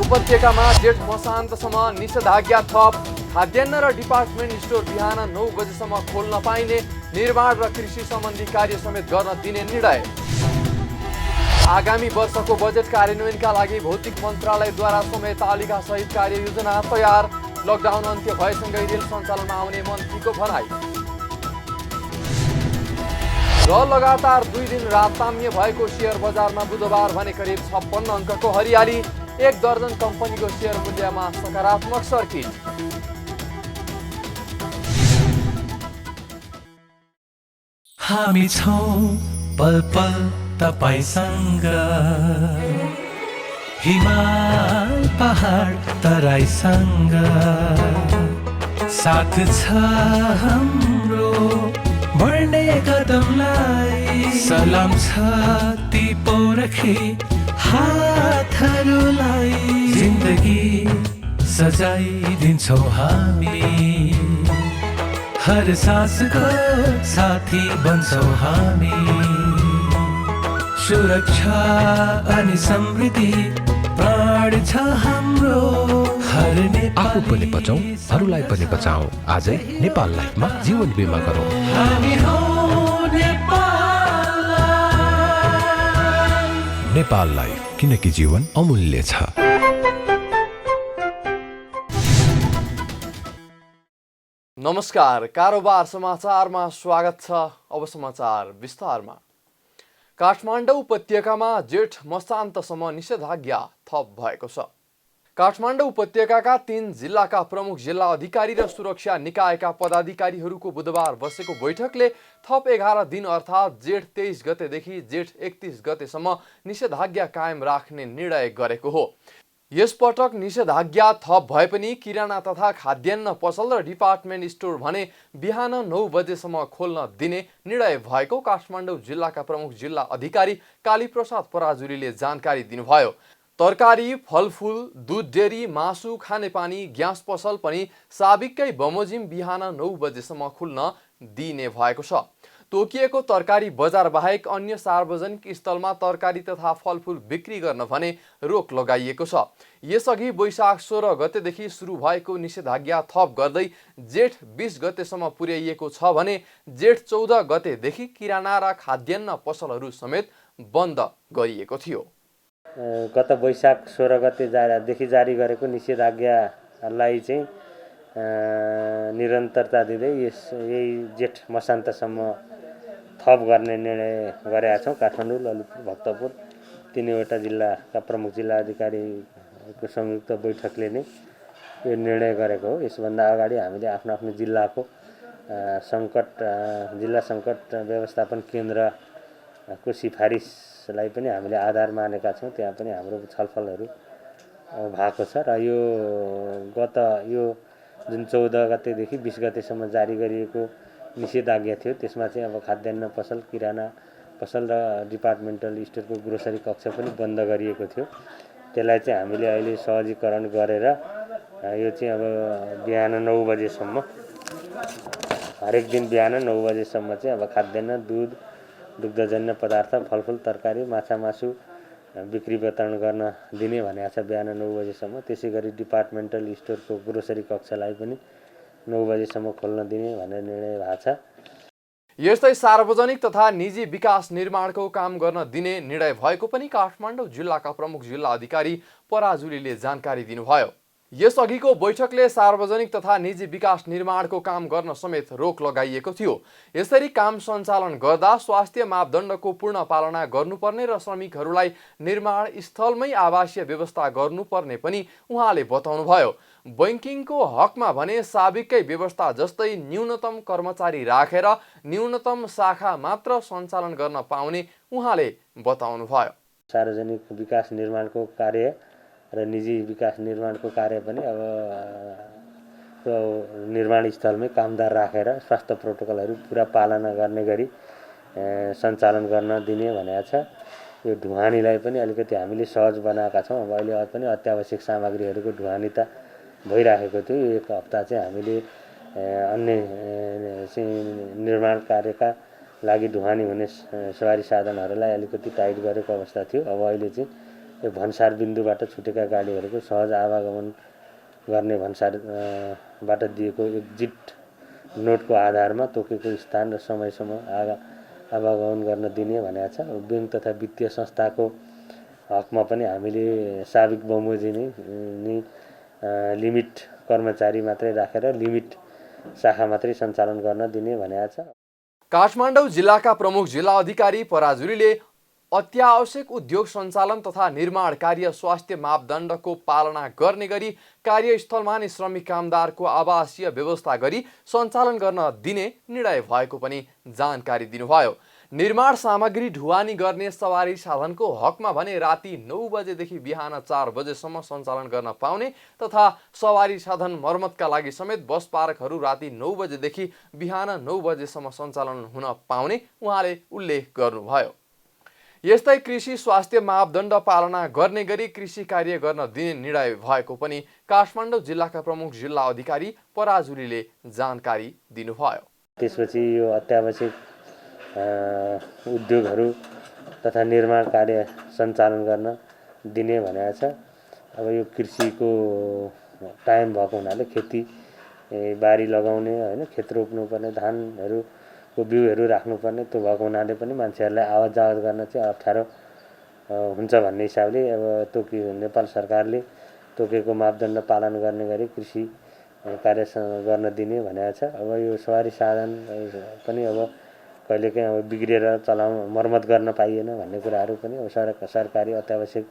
उपत्यकामा जेठ मसान्तसम्म निषेधाज्ञा थप। खाद्यान्न र डिपार्टमेन्ट स्टोर बिहान 9 बजेसम्म खोल्न पाइने, निर्माण र कृषि सम्बन्धी कार्य समेत गर्न दिने निर्णय। आगामी वर्षको बजेट कार्यान्वयनका लागि भौतिक मन्त्रालयद्वारा समय तालिका सहित कार्ययोजना तयार। लकडाउन अन्त्य भएसँगै रेल सञ्चालनमा आउने मन्त्रीको भनाई। र लगातार 2 दिन राजताम्य भएको शेयर बजारमा बुधबार भने करिब 56 अङ्कको हरियाली। 1 दर्जन कम्पनीको शेयर मूल्यमा सकारात्मक सर्किट। हामी छौं पल पल तपाईसँग, हिमाल पहाड तराईसँग, साथ छ हाम्रो बढ्ने कदमलाई। सलाम छ ती पोरखी हातहरूलाई, जिन्दगी सजाइदिन्छौँ हामी, हर सासको साथी बन्छौँ हामी। सुरक्षा अनि समृद्धि प्राण छ हाम्रो, हर आफू पनि बचौं, अरूलाई पनि बचाऊ। आजै नेपाल लाइफमा जीवन बिमा गरौँ। हामी हौं नेपाल लाइफ। नेपाल लाइफ, किनकि जीवन अमूल्य छ। नमस्कार, कारोबार समाचारमा स्वागत छ। अब समाचार विस्तारमा। काठमाडौँ उपत्यकामा जेठ मसान्तसम्म निषेधाज्ञा थप भएको छ। काठमाडौँ उपत्यकाका 3 जिल्लाका प्रमुख जिल्ला अधिकारी र सुरक्षा निकायका पदाधिकारीहरूको बुधबार बसेको बैठकले थप 11 दिन अर्थात् जेठ 23 गतेदेखि जेठ 31 गतेसम्म निषेधाज्ञा कायम राख्ने निर्णय गरेको हो। यसपटक निषेधाज्ञा थप भए पनि किराना तथा खाद्यान्न पसल र डिपार्टमेन्ट स्टोर भने बिहान 9 बजेसम्म खोल्न दिने निर्णय भएको काठमाडौँ जिल्लाका प्रमुख जिल्ला अधिकारी कालीप्रसाद पराजुलीले जानकारी दिनुभयो। तरकारी, फलफुल, दुध डेरी, मासु, खानेपानी, ग्यास पसल पनि साबिककै बमोजिम बिहान 9 बजेसम्म खुल्न दिइने भएको छ। तोकिएको तरकारी बजार बाहेक अन्य सार्वजनिक स्थलमा तरकारी तथा फलफुल बिक्री गर्न भने रोक लगाइएको छ। यसअघि वैशाख 16 गतेदेखि सुरु भएको निषेधाज्ञा थप गर्दै जेठ 20 गतेसम्म पुर्याइएको छ भने जेठ 14 गतेदेखि किराना र खाद्यान्न पसलहरू समेत बन्द गरिएको थियो। गत वैशाख 16 गतेदेखि जारी गरेको निषेधाज्ञालाई चाहिँ निरन्तरता दिँदै यही जेठ मसान्तसम्म थप गर्ने निर्णय गरेका छौँ। काठमाडौँ, ललितपुर, भक्तपुर तीनैवटा जिल्लाका प्रमुख जिल्ला अधिकारीको संयुक्त बैठकले नै यो निर्णय गरेको हो। यसभन्दा अगाडि हामीले आफ्नो आफ्नो जिल्लाको जिल्ला सङ्कट व्यवस्थापन केन्द्रको सिफारिसलाई पनि हामीले आधार मानेका छौँ। त्यहाँ पनि हाम्रो छलफलहरू भएको छ र यो जुन 14 गतेदेखि 20 गतेसम्म जारी गरिएको निषेधाज्ञा थियो त्यसमा चाहिँ अब खाद्यान्न पसल, किराना पसल र डिपार्टमेन्टल स्टोरको ग्रोसरी कक्ष पनि बन्द गरिएको थियो। त्यसलाई चाहिँ हामीले अहिले सहजीकरण गरेर यो चाहिँ अब बिहान 9 बजेसम्म, हरेक दिन बिहान 9 बजेसम्म चाहिँ अब खाद्यान्न, दुध, दुग्धजन्य पदार्थ, फलफुल, तरकारी, माछा मासु बिक्री वितरण गर्न दिने भनेको छ बिहान 9 बजेसम्म। त्यसै गरी डिपार्टमेन्टल स्टोरको ग्रोसरी कक्षलाई पनि 9 बजेसम्म खोल्न दिने भनेर निर्णय भएको छ। यस्तै सार्वजनिक तथा निजी विकास निर्माणको काम गर्न दिने निर्णय भएको पनि काठमाडौँ जिल्लाका प्रमुख जिल्ला अधिकारी पराजुलीले जानकारी दिनुभयो। यसअघिको बैठकले सार्वजनिक तथा निजी विकास निर्माणको काम गर्न समेत रोक लगाइएको थियो। यसरी काम सञ्चालन गर्दा स्वास्थ्य मापदण्डको पूर्ण पालना गर्नुपर्ने र श्रमिकहरूलाई निर्माण स्थलमै आवासीय व्यवस्था गर्नुपर्ने पनि उहाँले बताउनुभयो। बैंकिङको हकमा भने साबिककै व्यवस्था जस्तै न्यूनतम कर्मचारी राखेर न्यूनतम शाखा मात्र सञ्चालन गर्न पाउने उहाँले बताउनुभयो। सार्वजनिक विकास निर्माणको कार्य र निजी विकास निर्माणको कार्य पनि अब निर्माण स्थलमै कामदार राखेर स्वास्थ्य प्रोटोकलहरू पुरा पालना गर्ने गरी सञ्चालन गर्न दिने भनेको छ। यो ढुवानीलाई पनि अलिकति हामीले सहज बनाएका छौँ। अब अहिले पनि अत्यावश्यक सामग्रीहरूको ढुवानी त भइराखेको थियो। यो 1 हप्ता चाहिँ हामीले अन्य निर्माण कार्यका लागि ढुवानी हुने सवारी साधनहरूलाई अलिकति टाइट गरेको अवस्था थियो। अब अहिले चाहिँ यो भन्सार बिन्दुबाट छुटेका गाडीहरूको सहज आवागमन गर्ने भन्सारबाट दिएको एक्जिट नोटको आधारमा तोकेको स्थान र समयसम्म आवागमन गर्न दिने भनेको छ। ब्याङ्क तथा वित्तीय संस्थाको हकमा पनि हामीले साबिक बमोजिम नि लिमिट कर्मचारी मात्रै राखेर लिमिट शाखा मात्रै सञ्चालन गर्न दिने भनेको छ। काठमाडौँ जिल्लाका प्रमुख जिल्ला अधिकारी पराजुलीले अत्यावश्यक उद्योग सञ्चालन तथा निर्माण कार्य स्वास्थ्य मापदण्डको पालना गर्ने गरी कार्यस्थलमा नै श्रमिक कामदारको आवासीय व्यवस्था गरी सञ्चालन गर्न दिने निर्णय भएको पनि जानकारी दिनुभयो। निर्माण सामग्री ढुवानी गर्ने सवारी साधनको हकमा भने राति 9 बजेदेखि बिहान 4 बजेसम्म सञ्चालन गर्न पाउने तथा सवारी साधन मर्मतका लागि समेत बस पार्कहरू राति 9 बजेदेखि बिहान 9 बजेसम्म सञ्चालन हुन पाउने उहाँले उल्लेख गर्नुभयो। यस्तै कृषि स्वास्थ्य मापदण्ड पालना गर्ने गरी कृषि कार्य गर्न दिने निर्णय भएको पनि काठमाडौँ जिल्लाका प्रमुख जिल्ला अधिकारी पराजुलीले जानकारी दिनुभयो। त्यसपछि यो अत्यावश्यक उद्योगहरू तथा निर्माण कार्य सञ्चालन गर्न दिने भनेको छ। अब यो कृषिको टाइम भएको हुनाले खेती बारी लगाउने हैन खेत रोप्नुपर्ने धानहरूको बिउहरू राख्नुपर्ने त्यो भएको हुनाले पनि मान्छेहरूलाई आवत जावत गर्न चाहिँ अप्ठ्यारो हुन्छ भन्ने हिसाबले अब नेपाल सरकारले तोकेको मापदण्ड पालन गर्ने गरी कृषि कार्य गर्न दिने भनेको छ। अब यो सवारी साधन पनि अब कहिलेकाहीँ अब बिग्रेर मर्मत गर्न पाइएन भन्ने कुराहरू पनि अब सरकारी अत्यावश्यक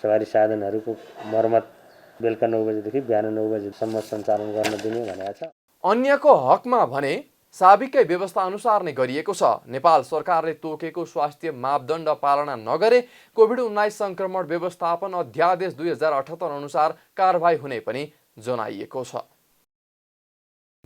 सवारी साधनहरूको मर्मत बेलुका 9 बजेदेखि बिहान 9 बजेसम्म सञ्चालन गर्न दिने भनेको छ। अन्यको हकमा भने साबिकै व्यवस्था अनुसार नै गरिएको छ। नेपाल सरकारले तोकेको स्वास्थ्य मापदण्ड पालना नगरे कोभिड-19 संक्रमण व्यवस्थापन अध्यादेश 2078 अनुसार कारबाही हुने पनि जनाइएको छ।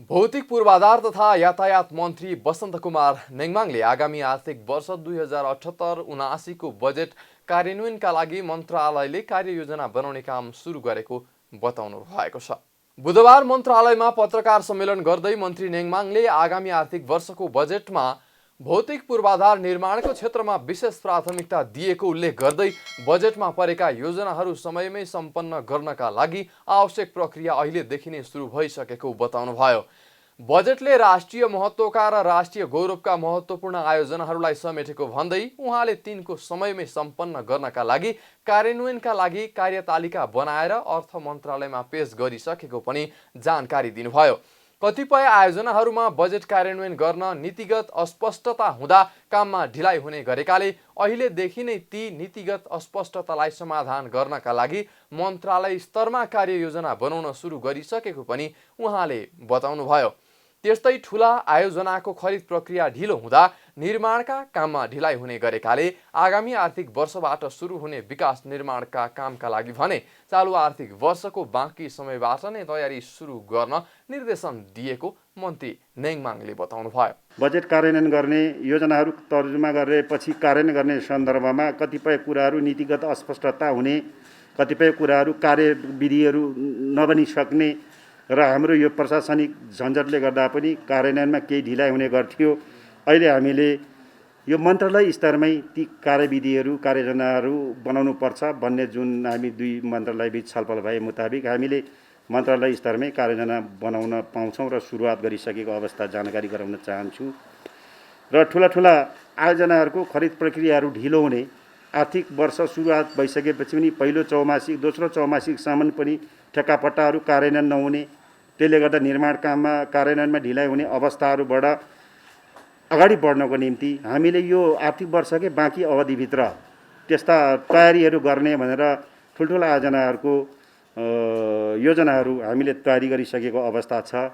भौतिक पूर्वाधार तथा यातायात मन्त्री बसन्त कुमार नेङमाङले आगामी आर्थिक वर्ष 2078-79 को बजेट कार्यान्वयनका लागि मन्त्रालयले कार्ययोजना बनाउने काम सुरु गरेको बताउनु भएको छ। बुधबार मन्त्रालयमा पत्रकार सम्मेलन गर्दै मन्त्री नेङमाङले आगामी आर्थिक वर्षको बजेटमा भौतिक पूर्वाधार निर्माणको क्षेत्रमा विशेष प्राथमिकता दिएको उल्लेख गर्दै बजेटमा परेका योजनाहरू समयमै सम्पन्न गर्नका लागि आवश्यक प्रक्रिया अहिलेदेखि नै सुरु भइसकेको बताउनुभयो। बजेटले राष्ट्रिय महत्त्वका र राष्ट्रिय गौरवका महत्त्वपूर्ण आयोजनाहरूलाई समेटेको भन्दै उहाँले तिनको समयमै सम्पन्न गर्नका लागि कार्यान्वयनका लागि कार्यतालिका बनाएर अर्थ मन्त्रालयमा पेश गरिसकेको पनि जानकारी दिनुभयो। कतिपय आयोजनाहरूमा बजेट कार्यान्वयन गर्न नीतिगत अस्पष्टता हुँदा काममा ढिलाइ हुने गरेकाले अहिलेदेखि नै ती नीतिगत अस्पष्टतालाई समाधान गर्नका लागि मन्त्रालय स्तरमा कार्ययोजना बनाउन सुरु गरिसकेको पनि उहाँले बताउनुभयो। त्यस्तै ठूला आयोजनाको खरिद प्रक्रिया ढिलो हुँदा निर्माणका काममा ढिलाइ हुने गरेकाले आगामी आर्थिक वर्षबाट सुरु हुने विकास निर्माणका कामका लागि भने चालु आर्थिक वर्षको बाँकी समयबाट नै तयारी सुरु गर्न निर्देशन दिएको मन्त्री नेङमाङले बताउनुभयो। बजेट कार्यान्वयन गर्ने योजनाहरू तर्जुमा गरेपछि कार्यान्वयन गर्ने सन्दर्भमा कतिपय कुराहरू नीतिगत अस्पष्टता हुने, कतिपय कुराहरू कार्यविधिहरू नबनिसक्ने र हाम्रो यो प्रशासनिक झन्झटले गर्दा पनि कार्यान्वयनमा केही ढिलाइ हुने गर्थ्यो। अहिले हामीले यो मन्त्रालय स्तरमै ती कार्यविधिहरू कार्ययोजनाहरू बनाउनु पर्छ भन्ने जुन हामी दुई मन्त्रालयबीच छलफल भए मुताबिक हामीले मन्त्रालय स्तरमै कार्ययोजना बनाउन पाउँछौँ र सुरुवात गरिसकेको अवस्था जानकारी गराउन चाहन्छु। र ठुला आयोजनाहरूको खरिद प्रक्रियाहरू ढिलो हुने, आर्थिक वर्ष सुरुवात भइसकेपछि पनि पहिलो चौमासिक दोस्रो चौमासिकसम्म पनि ठेक्कापट्टाहरू कार्यान्वयन नहुने, त्यसले गर्दा निर्माण काममा कार्यान्वयनमा ढिलाइ हुने अवस्थाहरूबाट अगाडि बढ्नको निम्ति हामीले यो आर्थिक वर्षकै बाँकी अवधिभित्र त्यस्ता तयारीहरू गर्ने भनेर ठुल्ठुला आयोजनाहरूको योजनाहरू हामीले तयारी गरिसकेको अवस्था छ।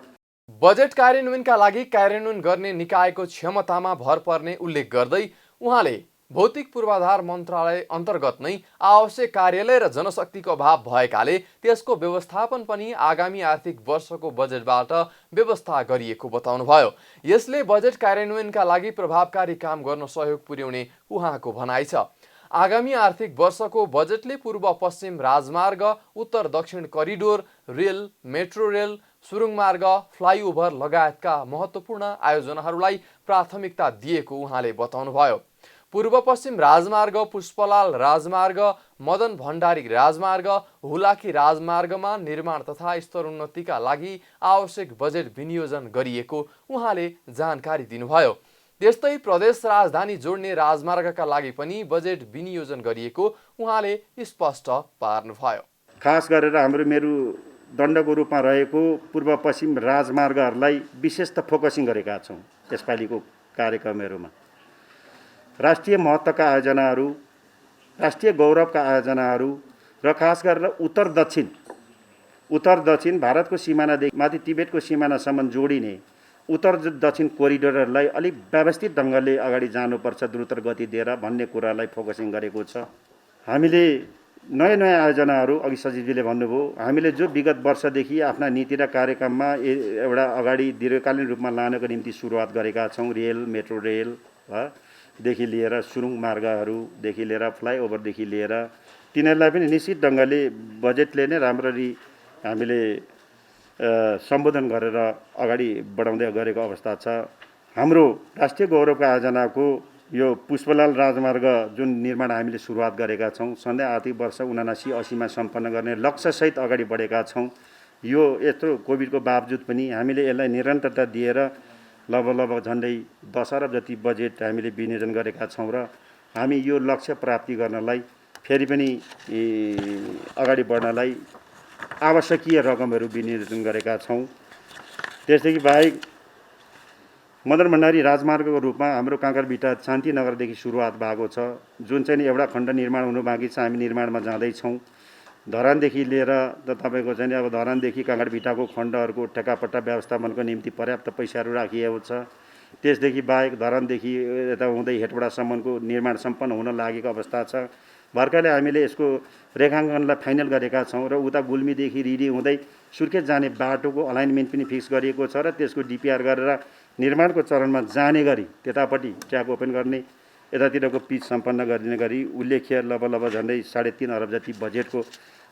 बजेट कार्यान्वयनका लागि कार्यान्वयन गर्ने निकायको क्षमतामा भर पर्ने उल्लेख गर्दै उहाँले भौतिक पूर्वाधार मन्त्रालय अन्तर्गत नै आवश्यक कार्यालय र जनशक्तिको अभाव भएकाले त्यसको व्यवस्थापन पनि आगामी आर्थिक वर्षको बजेटबाट व्यवस्था गरिएको बताउनुभयो। यसले बजेट कार्यान्वयनका लागि प्रभावकारी काम गर्न सहयोग पुर्याउने उहाँको भनाइ छ। आगामी आर्थिक वर्षको बजेटले पूर्व पश्चिम राजमार्ग, उत्तर दक्षिण करिडोर, रेल, मेट्रो रेल, सुरुङमार्ग, फ्लाइओभर लगायतका महत्त्वपूर्ण आयोजनाहरूलाई प्राथमिकता दिएको उहाँले बताउनुभयो। पूर्व पश्चिम राजमार्ग, पुष्पलाल राजमार्ग, मदन भण्डारी राजमार्ग, हुलाकी राजमार्गमा निर्माण तथा स्तरोन्नतिका लागि आवश्यक बजेट विनियोजन गरिएको उहाँले जानकारी दिनुभयो। त्यस्तै प्रदेश राजधानी जोड्ने राजमार्गका लागि पनि बजेट विनियोजन गरिएको उहाँले स्पष्ट पार्नुभयो। खास गरेर हाम्रो मेरुदण्डको रूपमा रहेको पूर्व पश्चिम राजमार्गहरूलाई विशेष त फोकसिङ गरेका छौँ यसपालिको कार्यक्रमहरूमा। राष्ट्रिय महत्त्वका आयोजनाहरू, राष्ट्रिय गौरवका आयोजनाहरू र खास गरेर उत्तर दक्षिण भारतको सिमानादेखि माथि तिब्बतको सिमानासम्म जोडिने उत्तर दक्षिण कोरिडोरहरूलाई अलिक व्यवस्थित ढङ्गले अगाडि जानुपर्छ द्रुत गति दिएर भन्ने कुरालाई फोकसिङ गरेको छ। हामीले नयाँ नयाँ आयोजनाहरू अघि सचिवजीले भन्नुभयो, हामीले जो विगत वर्षदेखि आफ्ना नीति र कार्यक्रममा एउटा अगाडि दीर्घकालीन रूपमा लानको निम्ति सुरुवात गरेका छौँ। रेल, मेट्रो रेल देखि लिएर सुरुङ मार्गहरूदेखि लिएर फ्लाइओभरदेखि लिएर तिनीहरूलाई पनि निश्चित ढङ्गले बजेटले नै राम्ररी हामीले सम्बोधन गरेर अगाडि बढाउँदै गरेको अवस्था छ। हाम्रो राष्ट्रिय गौरवका आयोजनाको यो पुष्पलाल राजमार्ग जुन निर्माण हामीले सुरुवात गरेका छौँ, सधैँ आर्थिक वर्ष 79-80मा सम्पन्न गर्ने लक्ष्यसहित अगाडि बढेका छौँ। यो यत्रो कोभिडको बावजुद पनि हामीले यसलाई निरन्तरता दिएर लगभग झन्डै 10 अरब जति बजेट हामीले विनियोजन गरेका छौँ र हामी यो लक्ष्य प्राप्ति गर्नलाई फेरि पनि अगाडि बढ्नलाई आवश्यकीय रकमहरू विनियोजन गरेका छौँ। त्यसदेखि बाहेक मदन भण्डारी राजमार्गको रूपमा हाम्रो काँकरभिट्टा शान्तिनगरदेखि सुरुवात भएको छ, जुन चाहिँ एउटा खण्ड निर्माण हुनु बाँकी छ, हामी निर्माणमा जाँदैछौँ। धरानदेखि लिएर त तपाईँको चाहिँ अब धरानदेखि काँकरभिट्टाको खण्डहरूको ठेक्कापट्टा व्यवस्थापनको निम्ति पर्याप्त पैसाहरू राखिएको छ। त्यसदेखि बाहेक धरानदेखि यता हुँदै हेटवडासम्मको निर्माण सम्पन्न हुन लागेको अवस्था छ। भर्खरै हामीले यसको रेखाङ्कनलाई फाइनल गरेका छौँ र उता गुल्मीदेखि रिडी हुँदै सुर्खेत जाने बाटोको अलाइनमेन्ट पनि फिक्स गरिएको छ र त्यसको डिपिआर गरेर निर्माणको चरणमा जाने गरी त्यतापट्टि ट्र्याक ओपन गर्ने, यतातिरको पिच सम्पन्न गरिने गरी उल्लेख्य लगभग झन्डै 3.5 अरब जति बजेटको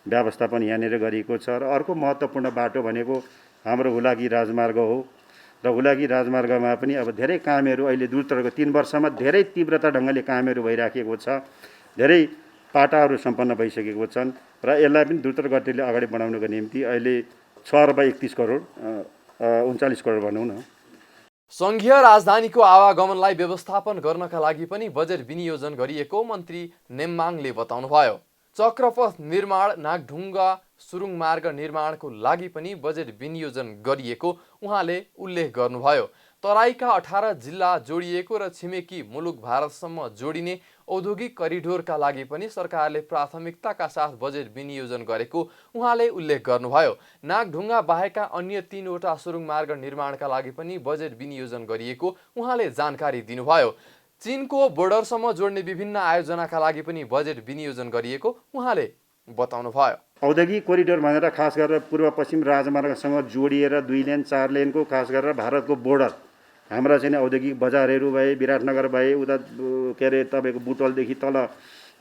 व्यवस्थापन यहाँनिर गरिएको छ। र अर्को महत्त्वपूर्ण बाटो भनेको हाम्रो हुलाकी राजमार्ग हो र हुलाकी राजमार्गमा पनि अब धेरै कामहरू अहिले द्रुतगतिको 3 वर्षमा धेरै तीव्रता ढङ्गले कामहरू भइराखेको छ। धेरै पाटाहरू सम्पन्न भइसकेको छन् र यसलाई पनि द्रुत गतिले अगाडि बढाउनको निम्ति अहिले 6 अर्ब 31 करोड 39 करोड भनौँ न। सङ्घीय राजधानीको आवागमनलाई व्यवस्थापन गर्नका लागि पनि बजेट विनियोजन गरिएको मन्त्री नेम्माङले बताउनुभयो। चक्रपथ निर्माण, नागढुङ्गा सुरुङ मार्ग निर्माणको लागि पनि बजेट विनियोजन गरिएको उहाँले उल्लेख गर्नुभयो। तराईका 18 जिल्ला जोडिएको र छिमेकी मुलुक भारतसम्म जोडिने औद्योगिक करिडोरका लागि पनि सरकारले प्राथमिकताका साथ बजेट विनियोजन गरेको उहाँले उल्लेख गर्नुभयो। नागढुङ्गा बाहेकका अन्य 3वटा सुरुङ मार्ग निर्माणका लागि पनि बजेट विनियोजन गरिएको उहाँले जानकारी दिनुभयो। चीनको बोर्डरसम्म जोड्ने विभिन्न आयोजनाका लागि पनि बजेट विनियोजन गरिएको उहाँले बताउनुभयो। औद्योगिक कोरिडोर भनेर खास गरेर पूर्व पश्चिम राजमार्गसँग जोडिएर 2 लेन 4 लेनको खास गरेर भारतको बोर्डर हाम्रा चाहिँ औद्योगिक बजारहरू भए, विराटनगर भए, उता के अरे तपाईँको बुटवलदेखि तल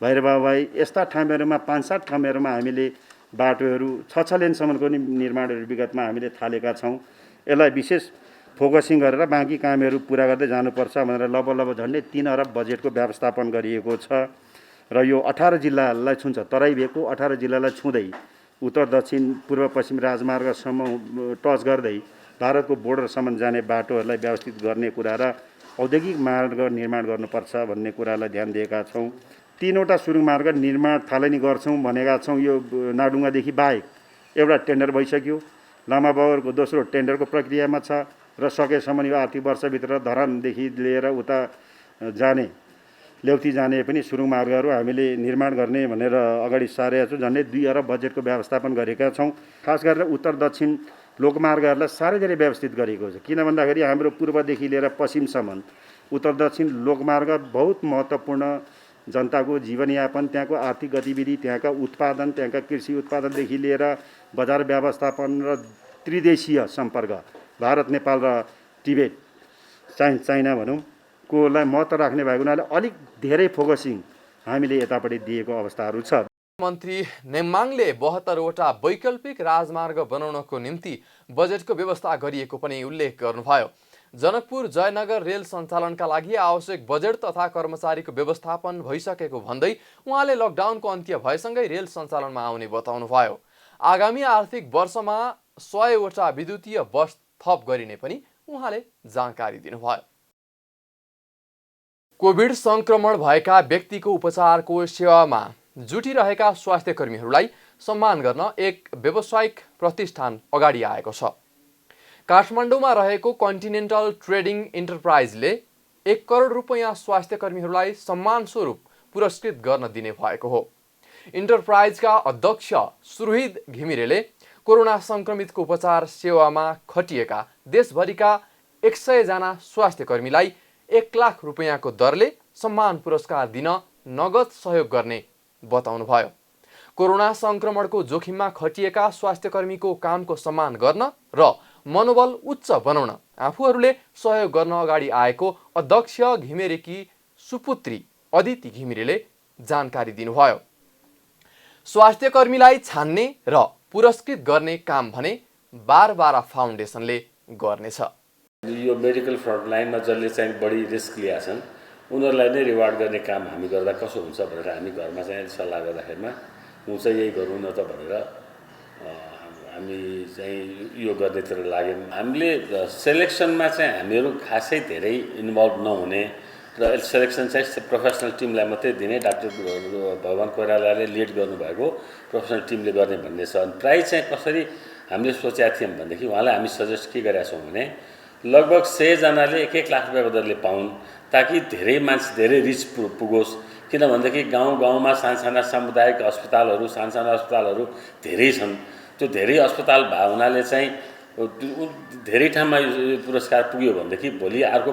भैरवा भए, यस्ता ठाउँहरूमा 5-7 ठाउँहरूमा हामीले बाटोहरू 6 लेनसम्मको नि निर्माणहरू विगतमा हामीले थालेका छौँ। यसलाई विशेष फोकसिङ गरेर बाँकी कामहरू पुरा गर्दै जानुपर्छ भनेर लगभग झन्डै 3 अरब बजेटको व्यवस्थापन गरिएको छ र यो 18 जिल्लालाई छुन्छ। तराई भेगको 18 जिल्लालाई छुँदै उत्तर दक्षिण पूर्व पश्चिम राजमार्गसम्म टच गर्दै भारतको बोर्डरसम्म जाने बाटोहरूलाई व्यवस्थित गर्ने कुरा र औद्योगिक मार्ग निर्माण गर्नुपर्छ भन्ने कुरालाई ध्यान दिएका छौँ। 3वटा सुरुङ मार्ग निर्माण थालनी गर्छौँ भनेका छौँ। यो नाडुङ्गादेखि बाहेक एउटा टेन्डर भइसक्यो, लामाबगरको दोस्रो टेन्डरको प्रक्रियामा छ र सकेसम्म यो आर्थिक वर्षभित्र धरानदेखि लिएर उता जाने ल्याउती जाने पनि सुरुङ मार्गहरू हामीले निर्माण गर्ने भनेर अगाडि सारेका छौँ। झन्डै 2 अरब बजेटको व्यवस्थापन गरेका छौँ। खास गरेर उत्तर दक्षिण लोकमार्गहरूलाई साह्रै धेरै व्यवस्थित गरिएको छ। किन भन्दाखेरि हाम्रो पूर्वदेखि लिएर पश्चिमसम्म उत्तर दक्षिण लोकमार्ग बहुत महत्त्वपूर्ण, जनताको जीवनयापन, त्यहाँको आर्थिक गतिविधि, त्यहाँका उत्पादन, त्यहाँका कृषि उत्पादनदेखि लिएर बजार व्यवस्थापन र त्रिदेशीय सम्पर्क भारत, नेपाल र तिब्बत, चाइना भनौँ कोलाई महत्त्व राख्ने भएको हुनाले अलिक धेरै फोकसिङ हामीले यतापट्टि दिएको अवस्थाहरू छ। मन्त्री नेम्माङले 72वटा वैकल्पिक राजमार्ग बनाउनको निम्ति बजेटको व्यवस्था गरिएको पनि उल्लेख गर्नुभयो। जनकपुर जयनगर रेल सञ्चालनका लागि आवश्यक बजेट तथा कर्मचारीको व्यवस्थापन भइसकेको भन्दै उहाँले लकडाउनको अन्त्य भएसँगै रेल सञ्चालनमा आउने बताउनुभयो। आगामी आर्थिक वर्षमा 100 वटा विद्युतीय बस थप गरिने पनि उहाँले जानकारी दिनुभयो। कोभिड संक्रमण भएका व्यक्तिको उपचारको सेवामा जुटिरहेका स्वास्थ्य कर्मीहरूलाई सम्मान गर्न एक व्यावसायिक प्रतिष्ठान अगाडि आएको छ। काठमाडौँमा रहेको कन्टिनेन्टल ट्रेडिङ इन्टरप्राइजले 1 करोड रुपैयाँ स्वास्थ्य कर्मीहरूलाई सम्मान स्वरूप पुरस्कृत गर्न दिने भएको हो। इन्टरप्राइजका अध्यक्ष सुरहिद घिमिरेले कोरोना संक्रमितको उपचार सेवामा खटिएका देशभरिका 100 जना स्वास्थ्य कर्मीलाई 1 लाख रुपैयाँको दरले सम्मान पुरस्कार दिन नगद सहयोग गर्ने बताउनुभयो। कोरोना संक्रमणको जोखिममा खटिएका स्वास्थ्य कर्मीको कामको सम्मान गर्न र मनोबल उच्च बनाउन आफूहरूले सहयोग गर्न अगाडि आएको अध्यक्ष घिमिरेकी सुपुत्री अदिति घिमिरेले जानकारी दिनुभयो। स्वास्थ्य कर्मीलाई छान्ने र पुरस्कृत गर्ने काम भने बारबारा फाउन्डेसनले गर्नेछ। यो मेडिकल फ्रन्टलाइनमा जसले चाहिँ बढी रिस्क लिएका छन् उनीहरूलाई नै रिवार्ड गर्ने काम हामी गर्दा कसो हुन्छ भनेर हामी घरमा चाहिँ सल्लाह गर्दाखेरिमा म चाहिँ यही गरौँ न त भनेर हामी चाहिँ यो गर्नेतिर लाग्यौँ। हामीले सेलेक्सनमा चाहिँ हामीहरू खासै धेरै इन्भल्भ नहुने र सेलेक्सन चाहिँ प्रोफेसनल टिमलाई मात्रै दिने, डाक्टर भगवान कोइरालाले लिड गर्नुभएको प्रोफेसनल टिमले गर्ने भन्ने छ। अनि प्राइज चाहिँ कसरी हामीले सोचेका थियौँ भनेदेखि उहाँलाई हामी सजेस्ट के गरेका छौँ भने लगभग 100 जनाले 1-1 लाख रुपियाँको दरले पाउन्, ताकि धेरै मान्छे धेरै रिच पुगोस्। किनभनेदेखि गाउँमा साना सामुदायिक अस्पतालहरू साना अस्पतालहरू धेरै छन्। त्यो धेरै अस्पताल भए हुनाले चाहिँ धेरै ठाउँमा यो पुरस्कार पुग्यो भनेदेखि भोलि अर्को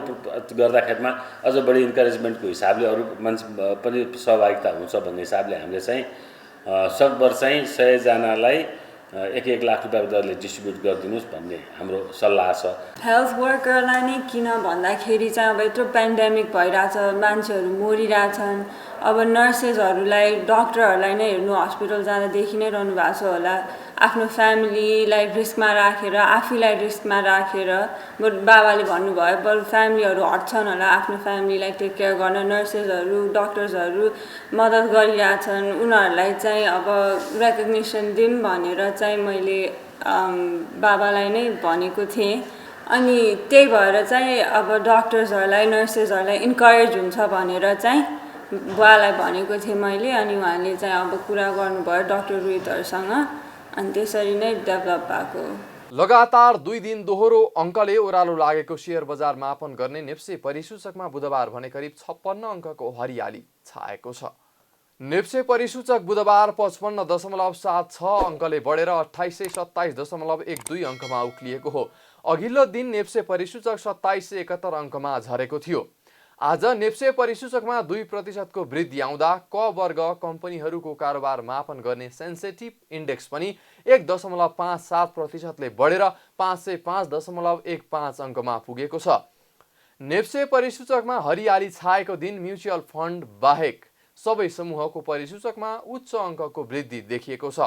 गर्दाखेरिमा अझ बढी इन्करेजमेन्टको हिसाबले अरू मान्छे पनि सहभागिता हुन्छ भन्ने हिसाबले हामीले चाहिँ सकभर चाहिँ 100 जनालाई 1-1 लाख रुपियाँको दरले डिस्ट्रिब्युट गरिदिनुहोस् भन्ने हाम्रो सल्लाह छ। हेल्थ वर्करलाई नै किन भन्दाखेरि चाहिँ अब यत्रो पेन्डेमिक भइरहेछ, मान्छेहरू मरिरहेछन्। अब नर्सेसहरूलाई डक्टरहरूलाई नै हेर्नु हस्पिटल जाँदादेखि नै रहनु भएको छ होला। आफ्नो फ्यामिलीलाई रिस्कमा राखेर आफैलाई रिस्कमा राखेर बाबाले भन्नुभयो बरु फ्यामिलीहरू हट्छन् होला, आफ्नो फ्यामिलीलाई टेक केयर गर्न नर्सेसहरू डक्टर्सहरू मद्दत गरिरहेछन्। उनीहरूलाई चाहिँ अब रेकग्निसन दिउँ भनेर चाहिँ मैले बाबालाई नै भनेको थिएँ। अनि त्यही भएर चाहिँ अब डक्टर्सहरूलाई नर्सेसहरूलाई इन्करेज हुन्छ भनेर चाहिँ बुवालाई भनेको थिएँ मैले। अनि उहाँले चाहिँ अब कुरा गर्नुभयो डक्टर रोहितहरूसँग, अनि त्यसरी नै डेभलप भएको। लगातार 2 दिन दोहोरो अङ्कले ओह्रालो लागेको शेयर बजार मापन गर्ने नेप्से परिसूचकमा बुधबार भने करिब 56 अङ्कको हरियाली छाएको छ। नेप्से परिसूचक बुधबार 55.76 अङ्कले बढेर 2827.12 अङ्कमा उक्लिएको हो। अघिल्लो दिन नेप्से परिसूचक 2771 अङ्कमा झरेको थियो। आज नेप्से परिसूचकमा 2% को वृद्धि आउँदा क वर्ग कम्पनीहरूको कारोबार मापन गर्ने सेन्सेटिभ इन्डेक्स पनि 1.57% ले बढेर 505.15 अङ्कमा पुगेको छ। नेप्से परिसूचकमा हरियाली छाएको दिन म्युचुअल फन्ड बाहेक सबै समूहको परिसूचकमा उच्च अङ्कको वृद्धि देखिएको छ।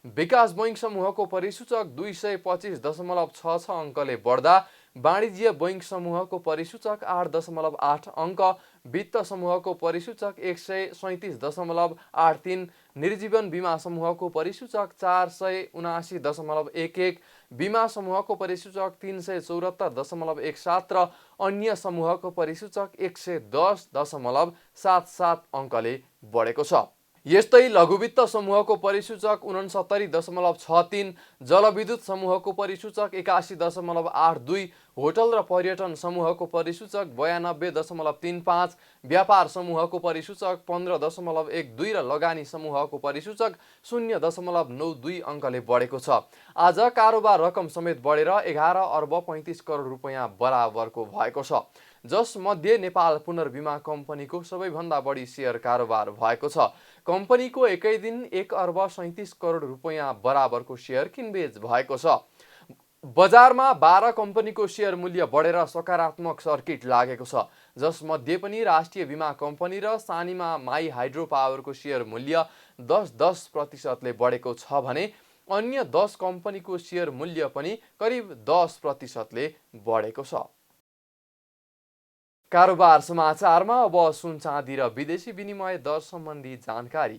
विकास बैंक समूहको परिसूचक 225.66 अङ्कले बढ्दा वाणिज्य बैंक समूहको परिसूचक 8.8 अङ्क, वित्त समूहको परिसूचक 137.83, निर्जीवन बीमा समूहको परिसूचक 479.11, बीमा समूहको परिसूचक 374.17 र अन्य समूहको परिसूचक 110.77 अङ्कले बढेको छ। यस्तै लघुवित्त समूहको परिसूचक 69.63, जलविद्युत समूहको परिसूचक 81.82, होटल र पर्यटन समूहको परिसूचक 92.35, व्यापार समूहको परिसूचक 15.12 र लगानी समूहको परिसूचक 0.92 अङ्कले बढेको छ। आज कारोबार रकम समेत बढेर 11 अर्ब 35 करोड रुपैयाँ बराबरको भएको छ, जसमध्ये नेपाल पुनर्बिमा कम्पनीको सबैभन्दा बढी सेयर कारोबार भएको छ। कम्पनीको एकै दिन 1 अर्ब 37 करोड रुपैयाँ बराबरको सेयर किनबेच भएको छ। बजारमा 12 कम्पनीको सेयर मूल्य बढेर सकारात्मक सर्किट लागेको छ, जसमध्ये पनि राष्ट्रिय बीमा कम्पनी र सानिमा माई हाइड्रो पावरको सेयर मूल्य 10% ले बढेको छ भने अन्य 10 कम्पनीको सेयर मूल्य पनि करिब 10% ले बढेको छ। कारोबार समाचारमा अब सुन चाँदी र विदेशी विनिमय दर सम्बन्धी जानकारी।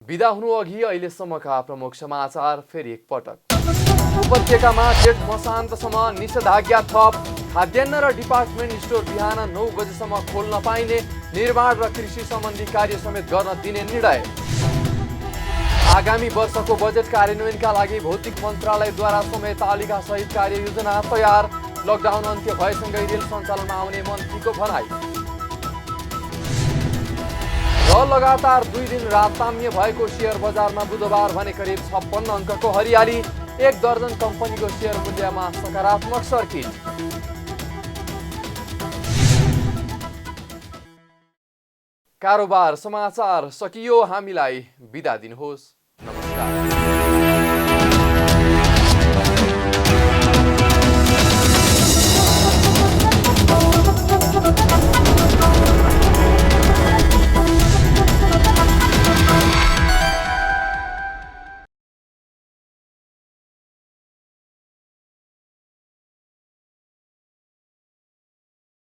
बिदा हुनु अघि अहिलेसम्मका प्रमुख समाचार फेरि एकपटक। उपत्यकामा जेठ मसान्तसम्म निषेधाज्ञा थप। खाद्यान्न र डिपार्टमेन्ट स्टोर बिहान 9 बजेसम्म खोल्न पाइने, निर्माण र कृषि सम्बन्धी कार्य समेत गर्न दिने निर्णय। आगामी वर्षको बजेट कार्यान्वयनका लागि भौतिक मन्त्रालयद्वारा समय तालिका सहित कार्ययोजना तयार। लकडाउन अन्त्य भएसँगै रेल सञ्चालनमा आउने मन्त्रीको भनाई। र लगातार 2 दिन राताम्य भएको शेयर बजारमा बुधबार भने करिब 56 अङ्कको हरियाली। 1 दर्जन कम्पनीको शेयर मूल्यमा सकारात्मक सर्किट। कारोबार समाचार सकियो। हामीलाई बिदा दिनुहोस्। नमस्कार।